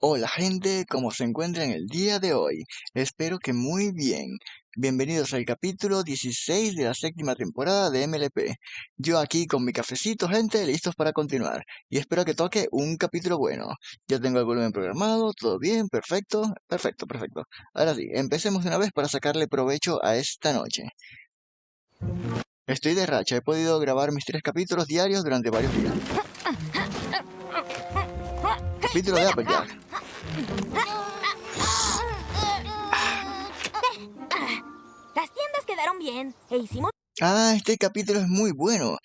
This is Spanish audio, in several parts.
Hola gente, ¿cómo se encuentran el día de hoy? Espero que muy bien. Bienvenidos al capítulo 16 de la séptima temporada de MLP. Yo aquí con mi cafecito, gente, listos para continuar. Y espero que toque un capítulo bueno. Ya tengo el volumen programado, todo bien, perfecto, perfecto, perfecto. Ahora sí, empecemos de una vez para sacarle provecho a esta noche. Estoy de racha, he podido grabar mis 3 capítulos diarios durante varios días. Capítulo de Applejack. Las tiendas quedaron bien e hicimos Ah, este capítulo es muy bueno.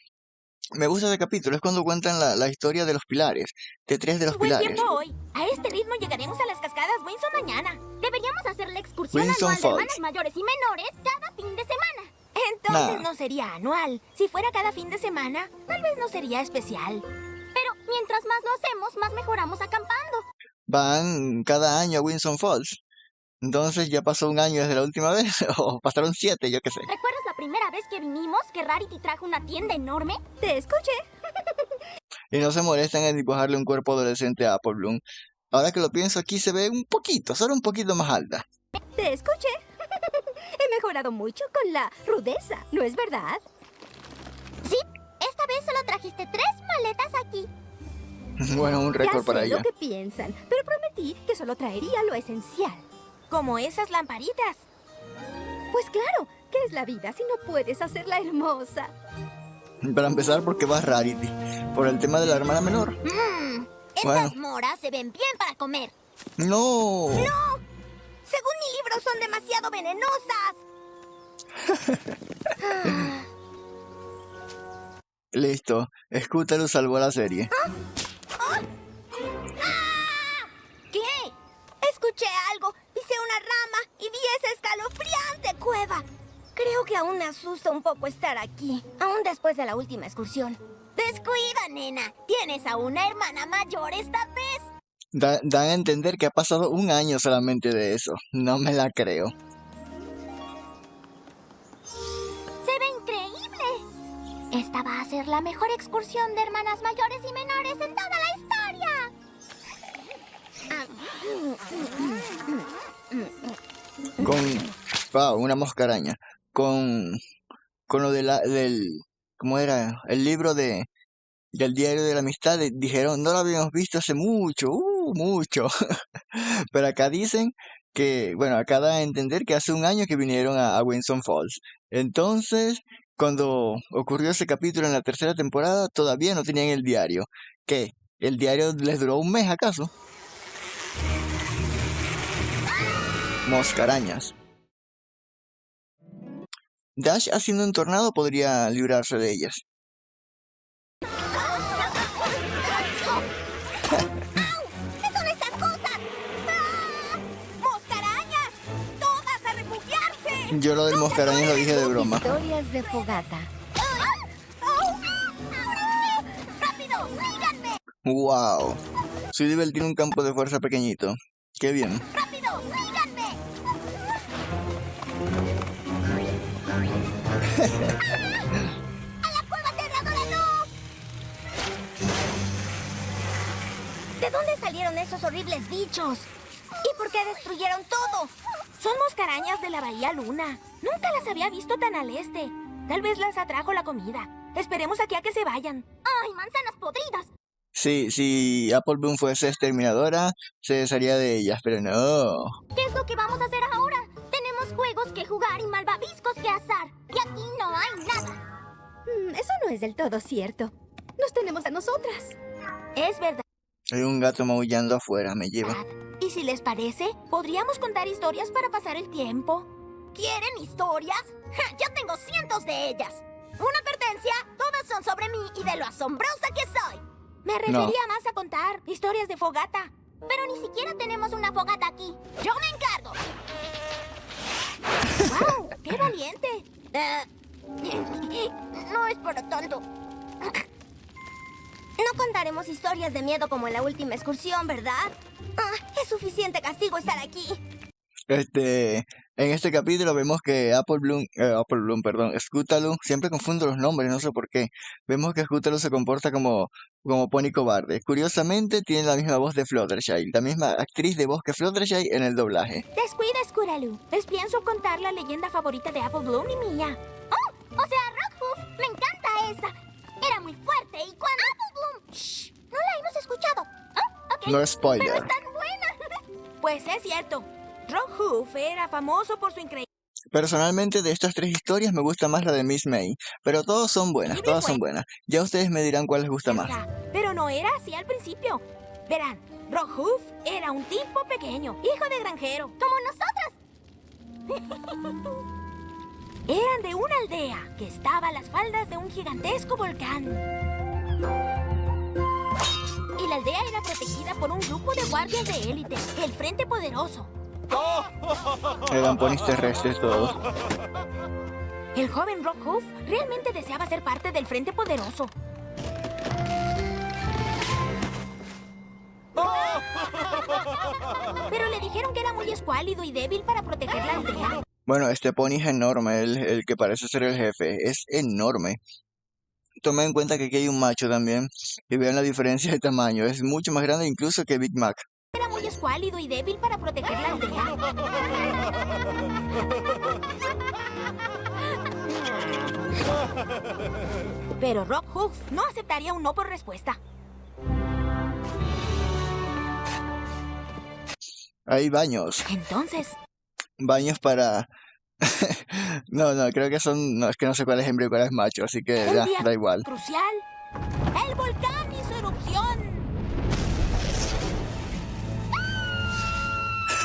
Me gusta ese capítulo, es cuando cuentan la historia de los pilares, de 3 de los buen pilares. tiempo hoy. A este ritmo llegaremos a las cascadas Winson mañana. Deberíamos hacer la excursión Winson anual de Falls. hermanas mayores y menores cada fin de semana. Entonces Nah, no sería anual. Si fuera cada fin de semana, tal vez no sería especial. Pero mientras más lo hacemos, más mejoramos acampando. van cada año a Winson Falls. Entonces ya pasó un año desde la última vez, o pasaron 7, yo qué sé. ¿Recuerdas la primera vez que vinimos que Rarity trajo una tienda enorme? Te escuché. Y no se molestan en dibujarle un cuerpo adolescente a Apple Bloom. Ahora que lo pienso aquí se ve un poquito, solo un poquito más alta. Te escuché. He mejorado mucho con la rudeza, ¿no es verdad? Sí, esta vez solo trajiste 3 maletas aquí. Bueno, un Ya récord para sé lo ella. que piensan, pero prometí que solo traería lo esencial. Como esas lamparitas. Pues claro, ¿qué es la vida si no puedes hacerla hermosa? Para empezar, porque va Rarity, por el tema de la hermana menor. Bueno, Estas moras se ven bien para comer. no. Según mi libro, son demasiado venenosas. Listo, Scootaloo salvó la serie. ¿Qué? Escuché algo, pisé una rama y vi esa escalofriante cueva. Creo que aún me asusta un poco estar aquí, aún después de la última excursión. Descuida, nena. Tienes a una hermana mayor esta vez. Dan a entender que ha pasado un año solamente de eso. No me la creo. Se ve increíble. Esta va a ser la mejor excursión de hermanas mayores y menores en toda la historia. Wow, una moscaraña. Con lo del, ¿cómo era? El libro del diario de la amistad. Dijeron, no lo habíamos visto hace mucho, mucho. Pero acá dicen que, bueno, acá da a entender que hace un año que vinieron a Winson Falls. Entonces, cuando ocurrió ese capítulo en la 3.ª temporada, todavía no tenían el diario. ¿Qué? ¿El diario les duró un mes acaso? Moscarañas. Dash haciendo un tornado podría librarse de ellas. ¿Qué son estas cosas? ¡Ah! ¡Moscarañas! ¡Todas a refugiarse! Yo lo del moscarañas lo dije de broma. Historias de fogata. ¡Rápido! ¡Síganme! Wow. Soy divertido en un campo de fuerza pequeñito. Qué bien. ¡Rápido! ¡Síganme! ¡A la cueva aterradora no! ¿De dónde salieron esos horribles bichos? ¿Y por qué destruyeron todo? Son moscarañas de la Bahía Luna. Nunca las había visto tan al este. Tal vez las atrajo la comida. Esperemos aquí a que se vayan. ¡Ay, manzanas podridas! Sí, si Apple Bloom fuese exterminadora, se desharía de ellas, pero no. ¿Qué es lo que vamos a hacer ahora? Tenemos juegos que jugar y malvaviscos que asar. Y aquí no hay nada. Eso no es del todo cierto. Nos tenemos a nosotras. Es verdad. Hay un gato maullando afuera, me lleva. ¿Y si les parece, podríamos contar historias para pasar el tiempo? ¿Quieren historias? ¡Ja! Yo tengo cientos de ellas. Una advertencia, todas son sobre mí y de lo asombrosa que soy. Me refería más a contar historias de fogata. Pero ni siquiera tenemos una fogata aquí. Yo me encargo. ¡Wow! ¡Qué valiente! No es para tanto. No contaremos historias de miedo como en la última excursión, ¿verdad? Es suficiente castigo estar aquí. Este, en este capítulo vemos que Apple Bloom, perdón, Scootaloo, siempre confundo los nombres, no sé por qué. Vemos que Scootaloo se comporta como Pony cobarde. Curiosamente, tiene la misma voz de Fluttershy, la misma actriz de voz que Fluttershy en el doblaje. Descuida, Scootaloo. Les pienso contar la leyenda favorita de Apple Bloom y mía. ¡Oh! O sea, Rockhoof. Me encanta esa. Era muy fuerte y cuando... ¡Apple Bloom! ¡Shh! No la hemos escuchado. Oh, ok. No spoiler. Pero es tan buena. Pues es cierto. Rockhoof era famoso por su increíble... Personalmente, de estas tres historias me gusta más la de Miss May, pero todas son buenas, todas son buenas. Ya ustedes me dirán cuál les gusta más. Pero no era así al principio. Verán, Rockhoof era un tipo pequeño, hijo de granjero. Como nosotras. Eran de una aldea que estaba a las faldas de un gigantesco volcán. Y la aldea era protegida por un grupo de guardias de élite, el Frente Poderoso. Eran ponis terrestres todos. El joven Rockhoof realmente deseaba ser parte del Frente Poderoso. Pero le dijeron que era muy escuálido y débil para proteger la aldea. Bueno, este pony es enorme, el que parece ser el jefe, es enorme. Tomen en cuenta que aquí hay un macho también, y vean la diferencia de tamaño, es mucho más grande incluso que Big Mac. Era muy escuálido y débil para proteger la aldea. Pero Rockhoof no aceptaría un no por respuesta. Hay baños, Entonces, baños para... No, creo que son... No, es que no sé cuál es hembra y cuál es macho, así que un ya, día da igual. crucial, el volcán hizo erupción.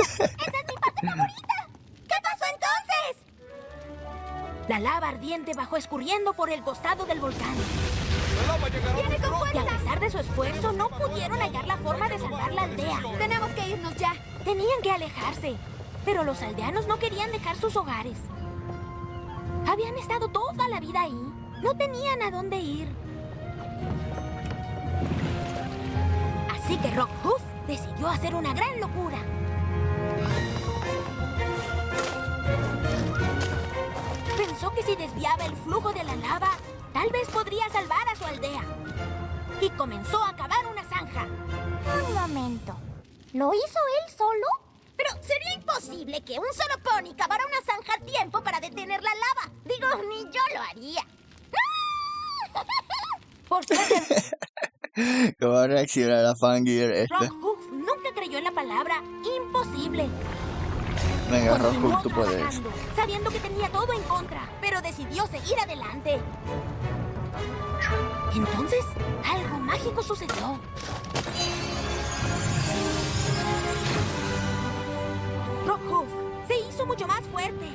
¡Esa es mi parte favorita! ¿Qué pasó entonces? La lava ardiente bajó escurriendo por el costado del volcán. ¡Viene con Y a fuerza! pesar de su esfuerzo, no pudieron hallar la forma de salvar la aldea. Tenemos que irnos ya. Tenían que alejarse, pero los aldeanos no querían dejar sus hogares. Habían estado toda la vida ahí. No tenían a dónde ir. Así que Rockhoof decidió hacer una gran locura. Pensó que si desviaba el flujo de la lava, tal vez podría salvar a su aldea. Y comenzó a cavar una zanja. Un momento. ¿Lo hizo él solo? Pero sería imposible que un solo pony cavara una zanja a tiempo para detener la lava. Digo, ni yo lo haría. Por suerte, ¿Cómo va a reaccionar la Fangirl este? Rockhoof nunca creyó en la palabra imposible. Venga, Continuó Rockhoof, tú puedes. trabajando, sabiendo que tenía todo en contra, pero decidió seguir adelante. Entonces, algo mágico sucedió. Rockhoof se hizo mucho más fuerte,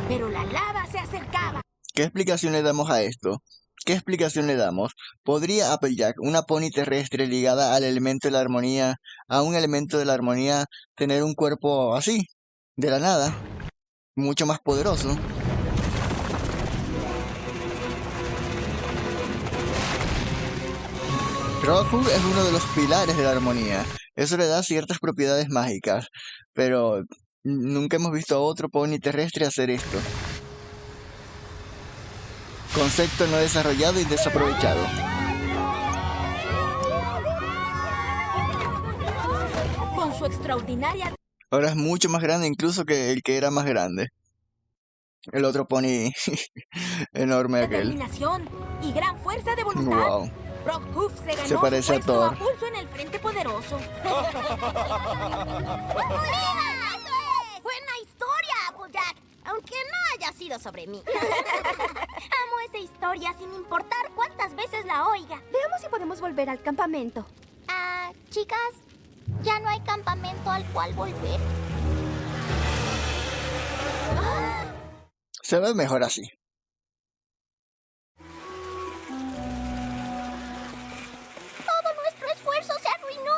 pero la lava se acercaba. ¿Qué explicación le damos a esto? ¿Qué explicación le damos? ¿Podría Applejack, una pony terrestre ligada al elemento de la armonía, a un elemento de la armonía, tener un cuerpo así, de la nada, mucho más poderoso? Rockhoof es uno de los pilares de la armonía. Eso le da ciertas propiedades mágicas, pero nunca hemos visto a otro pony terrestre hacer esto. Concepto no desarrollado y desaprovechado. Con su extraordinaria Ahora es mucho más grande incluso que el que era más grande. El otro pony enorme aquel. determinación y gran fuerza de voluntad, Wow. Rockhoof se ganó Se parece su a puesto Thor. a pulso en el Frente Poderoso. ¡Viva! ¡Eso es! Buena historia, Applejack. Aunque no haya sido sobre mí. Amo esa historia sin importar cuántas veces la oiga. Veamos si podemos volver al campamento. Chicas, ya no hay campamento al cual volver. Se ve mejor así. Todo nuestro esfuerzo se arruinó.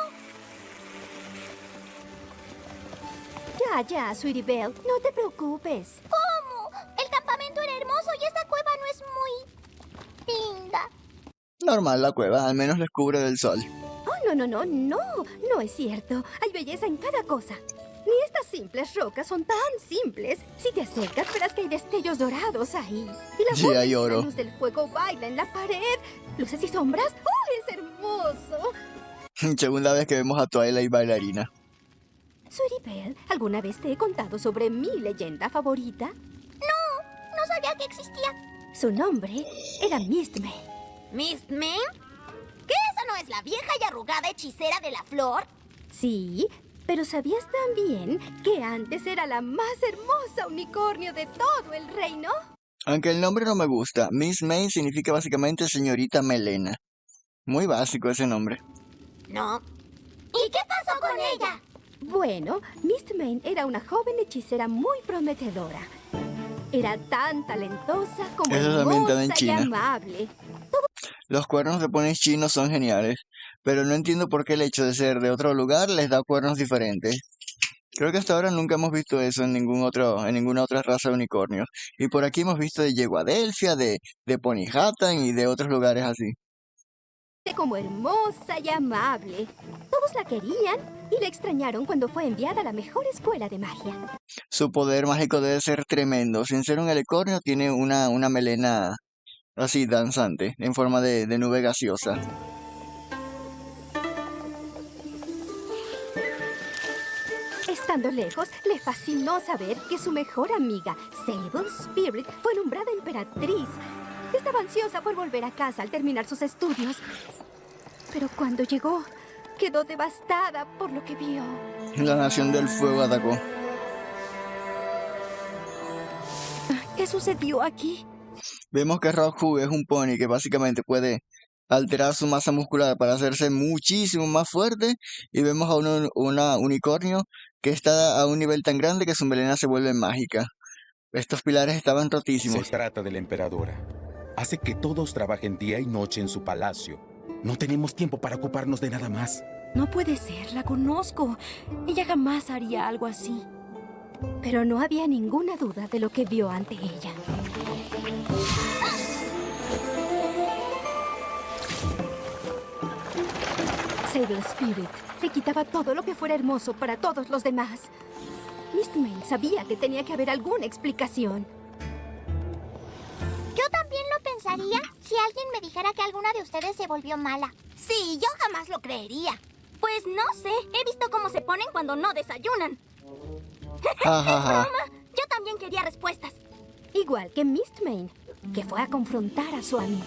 Ya, Sweetie Belle, no te preocupes. ¿Cómo? El campamento era hermoso y esta cueva no es muy linda. Normal la cueva, al menos les cubre del sol. Oh, no es cierto. Hay belleza en cada cosa. Ni estas simples rocas son tan simples. Si te acercas, verás que hay destellos dorados ahí. Y la Sí, forma hay en que oro. la luz del fuego baila en la pared. Luces y sombras. ¡Oh, es hermoso! Segunda vez que vemos a Twilight bailarina. Sweetie Belle, ¿alguna vez te he contado sobre mi leyenda favorita? No sabía que existía. Su nombre era Mistmane. ¿Mistmane? ¿Qué esa no es la vieja y arrugada hechicera de la flor? Sí, pero ¿sabías también que antes era la más hermosa unicornio de todo el reino? Aunque el nombre no me gusta, Miss May significa básicamente señorita Melena. Muy básico ese nombre. No. ¿Y qué pasó con ella? Bueno, Mistmane era una joven hechicera muy prometedora. Era tan talentosa como Eso también está en hermosa y China. amable. Los cuernos de ponis chinos son geniales, pero no entiendo por qué el hecho de ser de otro lugar les da cuernos diferentes. Creo que hasta ahora nunca hemos visto eso en ninguna otra raza de unicornios. Y por aquí hemos visto de Yeguadelfia, de Ponyhattan y de otros lugares así. Como hermosa y amable. Todos la querían y la extrañaron cuando fue enviada a la mejor escuela de magia. Su poder mágico debe ser tremendo. Sin ser un unicornio, tiene una melena así danzante, en forma de nube gaseosa. Estando lejos, le fascinó saber que su mejor amiga, Sable Spirit, fue nombrada emperatriz. Estaba ansiosa por volver a casa al terminar sus estudios. Pero cuando llegó, quedó devastada por lo que vio. La Nación del Fuego atacó. ¿Qué sucedió aquí? Vemos que Rockhu es un pony que básicamente puede alterar su masa muscular para hacerse muchísimo más fuerte. Y vemos a una unicornio que está a un nivel tan grande que su melena se vuelve mágica. Estos pilares estaban Se rotísimos. trata de la emperadora. Hace que todos trabajen día y noche en su palacio. No tenemos tiempo para ocuparnos de nada más. No puede ser, la conozco. Ella jamás haría algo así. Pero no había ninguna duda de lo que vio ante ella. Sable Spirit le quitaba todo lo que fuera hermoso para todos los demás. Mistmane sabía que tenía que haber alguna explicación. Yo también lo pensaría si alguien me dijera que alguna de ustedes se volvió mala. Sí, yo jamás lo creería. Pues no sé, he visto cómo se ponen cuando no desayunan. Ja, ja, ja. Yo también quería respuestas. Igual que Mistmane, que fue a confrontar a su amiga.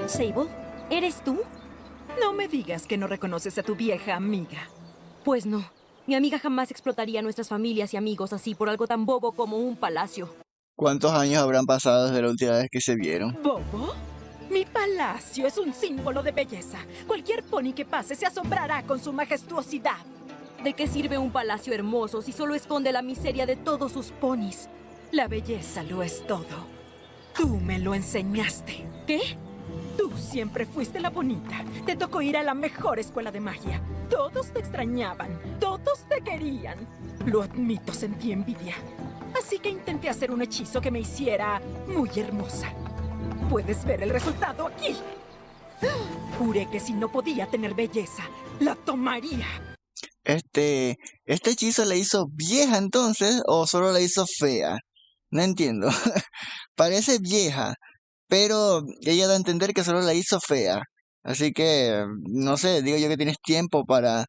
Sable, ¿eres tú? No me digas que no reconoces a tu vieja amiga. Pues no. Mi amiga jamás explotaría a nuestras familias y amigos así por algo tan bobo como un palacio. ¿Cuántos años habrán pasado desde la última vez que se vieron? ¿Bobo? Mi palacio es un símbolo de belleza. Cualquier pony que pase se asombrará con su majestuosidad. ¿De qué sirve un palacio hermoso si solo esconde la miseria de todos sus ponis? La belleza lo es todo. Tú me lo enseñaste. ¿Qué? Tú siempre fuiste la bonita. Te tocó ir a la mejor escuela de magia. Todos te extrañaban. Todos te querían. Lo admito, sentí envidia. Así que intenté hacer un hechizo que me hiciera muy hermosa. Puedes ver el resultado aquí. Juré que si no podía tener belleza, la tomaría. ¿Este hechizo le hizo vieja entonces o solo la hizo fea? No entiendo. Parece vieja, pero ella da a entender que solo la hizo fea. Así que, no sé, digo yo que tienes tiempo para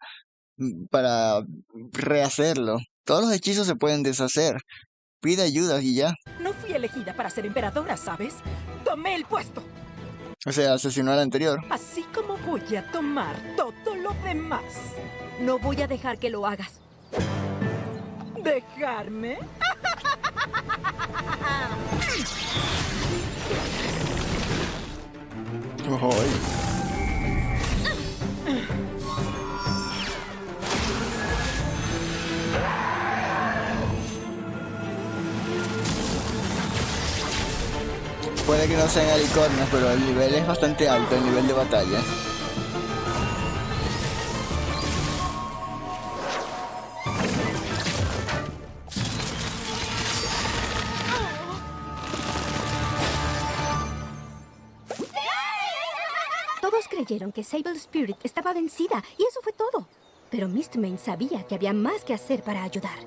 rehacerlo. Todos los hechizos se pueden deshacer. Pide ayuda y ya. No fui elegida para ser emperadora, ¿sabes? Tomé el puesto. O sea, asesinó al anterior. Así como voy a tomar todo lo demás. No voy a dejar que lo hagas. ¿Dejarme? Uy. Puede que no sean alicornios, pero el nivel es bastante alto, el nivel de batalla. Todos Todos creyeron que Sable Spirit estaba vencida y eso fue todo. Pero Mistmane sabía que había más que hacer para ayudar.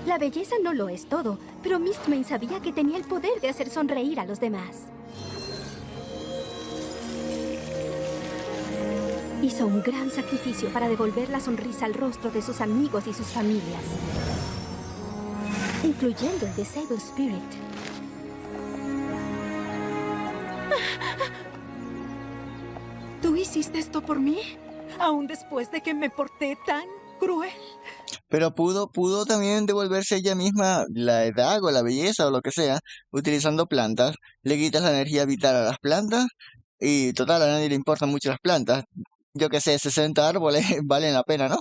La belleza no lo es todo, pero Mistmane sabía que tenía el poder de hacer sonreír a los demás. Hizo un gran sacrificio para devolver la sonrisa al rostro de sus amigos y sus familias, incluyendo el de Sable Spirit. ¿Tú hiciste esto por mí? ¿Aún después de que me porté tan cruel? Pero pudo también devolverse ella misma la edad o la belleza o lo que sea, utilizando plantas. Le quitas la energía vital a las plantas y total, a nadie le importan mucho las plantas. Yo qué sé, 60 árboles valen la pena, ¿no?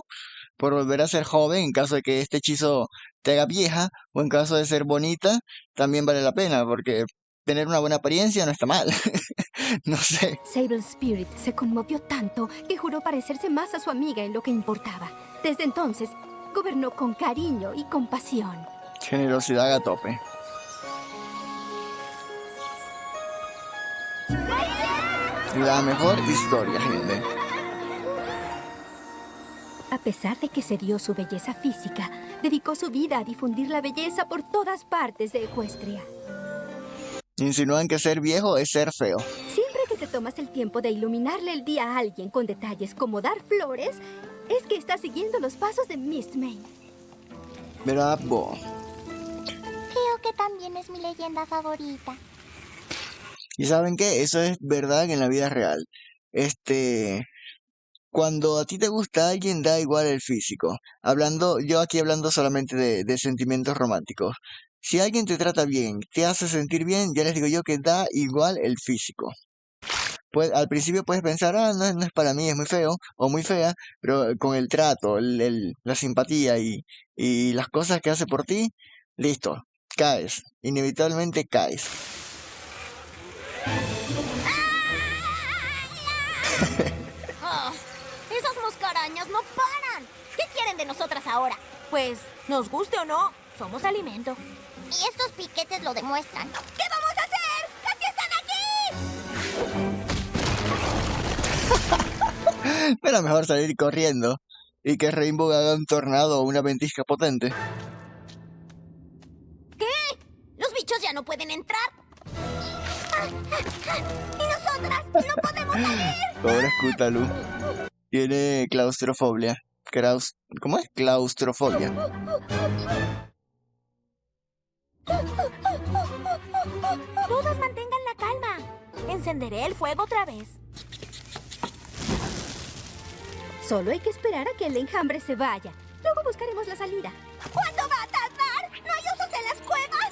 Por volver a ser joven en caso de que este hechizo te haga vieja o en caso de ser bonita, también vale la pena porque tener una buena apariencia no está mal. No sé. Sable Spirit se conmovió tanto que juró parecerse más a su amiga en lo que importaba. Desde entonces, gobernó con cariño y compasión. Generosidad a tope. La mejor historia, gente. A pesar de que cedió su belleza física, dedicó su vida a difundir la belleza por todas partes de Equestria. Insinúan que ser viejo es ser feo. Siempre que te tomas el tiempo de iluminarle el día a alguien con detalles como dar flores, es que estás siguiendo los pasos de Mistmane. Bravo. Creo que también es mi leyenda favorita. ¿Y saben qué? Eso es verdad en la vida real. Cuando a ti te gusta alguien, da igual el físico. Yo aquí hablando solamente de sentimientos románticos. Si alguien te trata bien, te hace sentir bien, ya les digo yo que da igual el físico. Pues, al principio puedes pensar, no es para mí, es muy feo o muy fea, pero con el trato, la simpatía y las cosas que hace por ti, listo, caes, inevitablemente caes. Oh, esas moscarañas no paran. ¿Qué quieren de nosotras ahora? Pues, nos guste o no, somos alimento. Y estos piquetes lo demuestran. ¿Qué vamos a hacer? ¡Casi están aquí! Era mejor salir corriendo y que Rainbow haga un tornado o una ventisca potente. ¿Qué? Los bichos ya no pueden entrar. Y nosotras no podemos salir. Pobre Scootaloo. Tiene claustrofobia. ¿Cómo es? Claustrofobia. Todos mantengan la calma. Encenderé el fuego otra vez. Solo hay que esperar a que el enjambre se vaya. Luego buscaremos la salida. ¿Cuánto va a tardar? ¿No hay osos en las cuevas?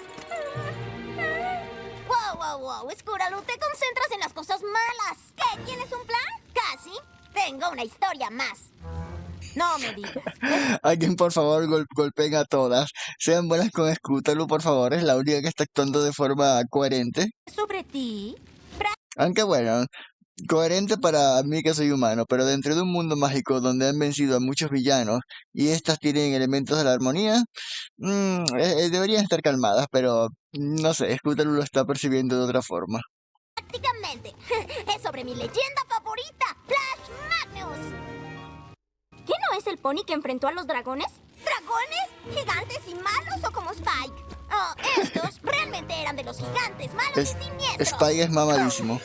Wow. Scootaloo, te concentras en las cosas malas. ¿Qué? ¿Tienes un plan? Casi. Tengo una historia más. No me digas. Alguien, por favor, golpeen a todas. Sean buenas con Scootaloo, por favor. Es la única que está actuando de forma coherente. ¿Sobre ti? Aunque bueno, coherente para mí que soy humano, pero dentro de un mundo mágico donde han vencido a muchos villanos y estas tienen elementos de la armonía, deberían estar calmadas, pero no sé, Scootaloo lo está percibiendo de otra forma. Prácticamente. Es sobre mi leyenda favorita, Flash Magnus. ¿Qué no es el pony que enfrentó a los dragones? ¿Dragones? ¿Gigantes y malos o como Spike? Oh, estos realmente eran de los gigantes malos y siniestros. Spike es mamadísimo.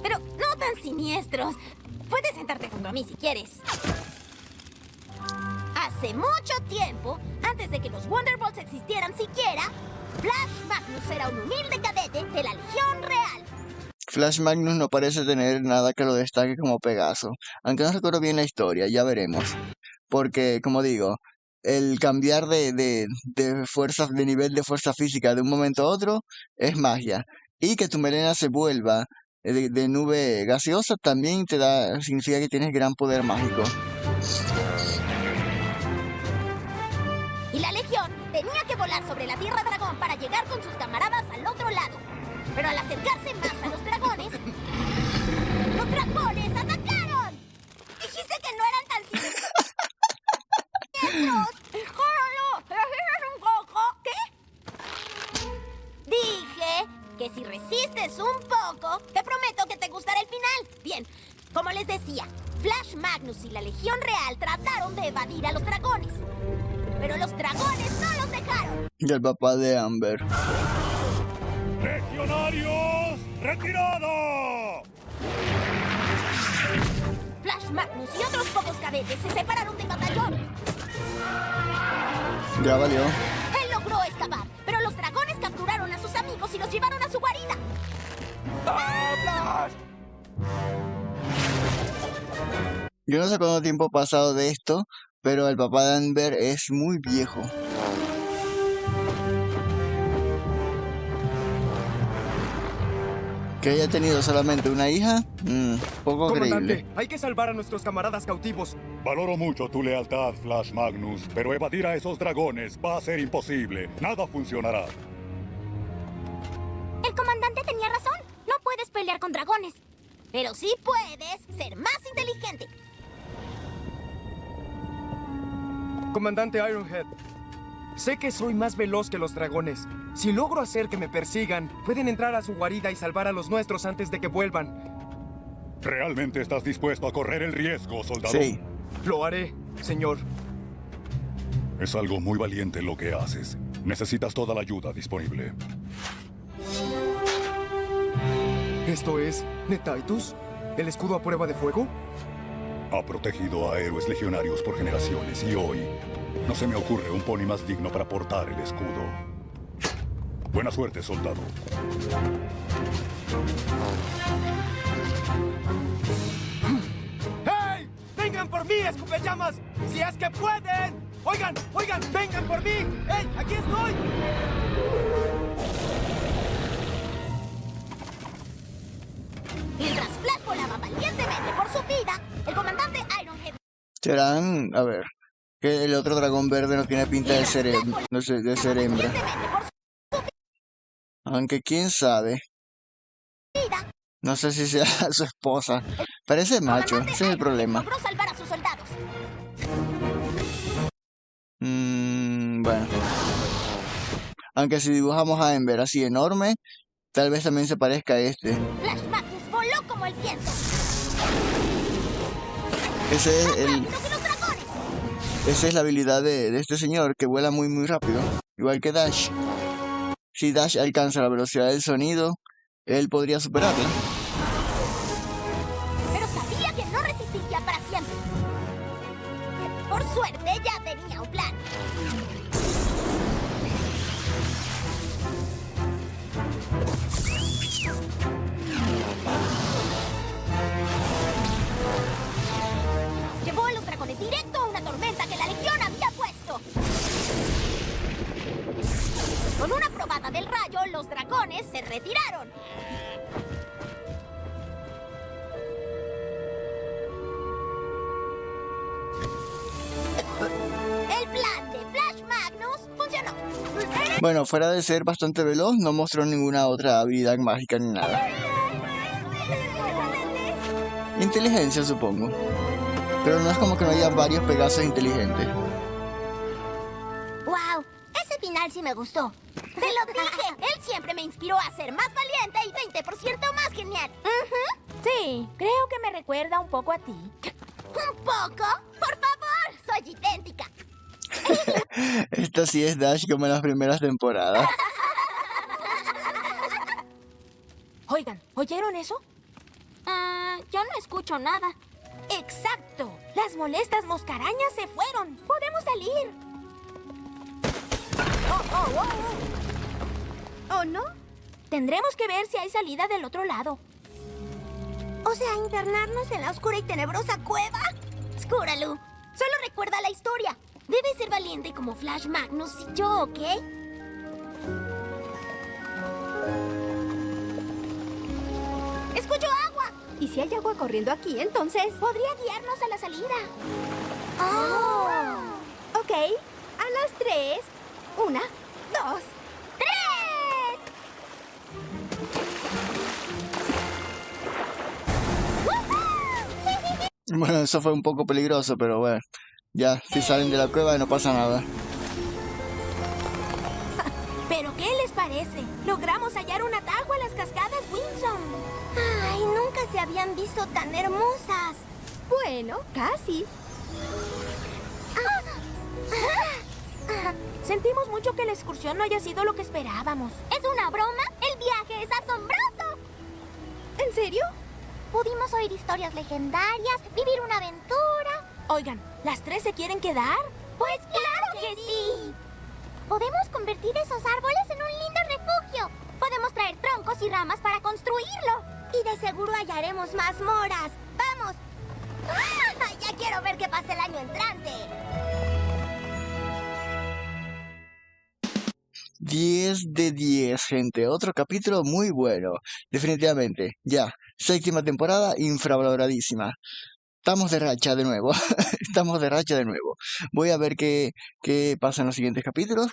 Pero no tan siniestros. Puedes sentarte junto a mí si quieres. Hace mucho tiempo, antes de que los Wonderbolts existieran siquiera, Flash Magnus era un humilde cadete de la Legión Real. Flash Magnus no parece tener nada que lo destaque como Pegaso, aunque no recuerdo bien la historia, ya veremos. Porque, como digo, el cambiar de fuerza, de nivel de fuerza física de un momento a otro es magia. Y que tu melena se vuelva de nube gaseosa también significa que tienes gran poder mágico. Y la Legión tenía que volar sobre la Tierra Dragón para llegar con sus camaradas al otro lado. Pero al acercarse más a los dragones atacaron. Dijiste que no eran tan siniestros. ¿Es un coco? ¿Qué? Dije que si resistes un poco, Como les decía, Flash Magnus y la Legión Real trataron de evadir a los dragones. Pero los dragones no los dejaron. Y el papá de Amber. ¡Legionarios! ¡Retirado! Flash Magnus y otros pocos cadetes se separaron del batallón. Ya valió. Él logró escapar, pero los dragones capturaron a sus amigos y los llevaron a su guarida. Yo no sé cuánto tiempo ha pasado de esto, pero el papá de Amber es muy viejo. Que haya tenido solamente una hija, poco creíble. Hay que salvar a nuestros camaradas cautivos. Valoro mucho tu lealtad, Flash Magnus, pero evadir a esos dragones va a ser imposible. Nada funcionará. El comandante tenía razón. No puedes pelear con dragones. Pero sí puedes ser más inteligente. Comandante Ironhead, sé que soy más veloz que los dragones. Si logro hacer que me persigan, pueden entrar a su guarida y salvar a los nuestros antes de que vuelvan. ¿Realmente estás dispuesto a correr el riesgo, soldado? Sí. Lo haré, señor. Es algo muy valiente lo que haces. Necesitas toda la ayuda disponible. ¿Esto es Netaitus? ¿El escudo a prueba de fuego? Ha protegido a héroes legionarios por generaciones y hoy no se me ocurre un pony más digno para portar el escudo. Buena suerte, soldado. ¡Hey! ¡Vengan por mí, escupellamas! ¡Si es que pueden! ¡Oigan! ¡Vengan por mí! ¡Hey! ¡Aquí estoy! Mientras Flash volaba valientemente por su vida, el comandante Ironhead... Serán, a ver, que el otro dragón verde no tiene pinta de ser, no sé, de ser hembra. valientemente por su Aunque quién sabe. vida, No sé si sea su esposa. Parece macho, comandante ese es el problema. logró salvar a sus soldados. Bueno. Aunque si dibujamos a Amber así enorme, tal vez también se parezca a este. Flash Magnus voló como el viento. Ese es el, ¡Rápido que los dragones! esa es la habilidad de este señor, que vuela muy rápido. Igual que Dash. Si Dash alcanza la velocidad del sonido, él podría superarla. Pero sabía que no resistiría para siempre. Por suerte ya tenía un plan. Llevó a los dragones directo a una tormenta que la Legión había puesto. Con una probada del rayo, los dragones se retiraron. El plan de Flash Magnus funcionó. Bueno, fuera de ser bastante veloz, no mostró ninguna otra habilidad mágica ni nada. Inteligencia, supongo. Pero no es como que no haya varios Pegasos inteligentes. ¡Wow! Ese final sí me gustó. ¡Te lo dije! Él siempre me inspiró a ser más valiente y 20% más genial. Sí, creo que me recuerda un poco a ti. ¿Un poco? Por favor, soy idéntica. Esta sí es Dash como en las primeras temporadas. Oigan, ¿oyeron eso? Yo no escucho nada. ¡Exacto! Las molestas moscarañas se fueron. ¡Podemos salir! ¿O no? Tendremos que ver si hay salida del otro lado. O sea, internarnos en la oscura y tenebrosa cueva. Skuralu, solo recuerda la historia. Debes ser valiente como Flash Magnus y yo, ¿ok? Escucho agua. Y si hay agua corriendo aquí, entonces... Podría guiarnos a la salida. Ok, a las 3. 1, 2, 3. Bueno, eso fue un poco peligroso, pero bueno. Ya, si salen de la cueva no pasa nada. ¿Pero qué les parece? Logramos hallar un atajo a las cascadas Winsome. Ay, nunca se habían visto tan hermosas. Bueno, casi. Sentimos mucho que la excursión no haya sido lo que esperábamos. ¿Es una broma? El viaje es asombroso. ¿En serio? Pudimos oír historias legendarias, vivir una aventura. Oigan, ¿las tres se quieren quedar? Pues claro que sí. Podemos convertir esos árboles en un lindo refugio. Podemos traer troncos y ramas para construirlo. Y de seguro hallaremos mazmorras. ¡Vamos! ¡Ah! Ya quiero ver qué pasa el año entrante. 10 de 10, gente. Otro capítulo muy bueno. Definitivamente. Ya. Séptima temporada infravaloradísima. Estamos de racha de nuevo. Estamos de racha de nuevo. Voy a ver qué pasa en los siguientes capítulos.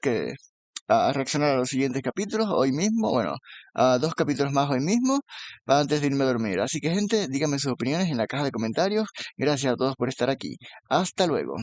A reaccionar a los siguientes capítulos hoy mismo. Bueno, a 2 capítulos más hoy mismo. Antes de irme a dormir. Así que, gente, díganme sus opiniones en la caja de comentarios. Gracias a todos por estar aquí. Hasta luego.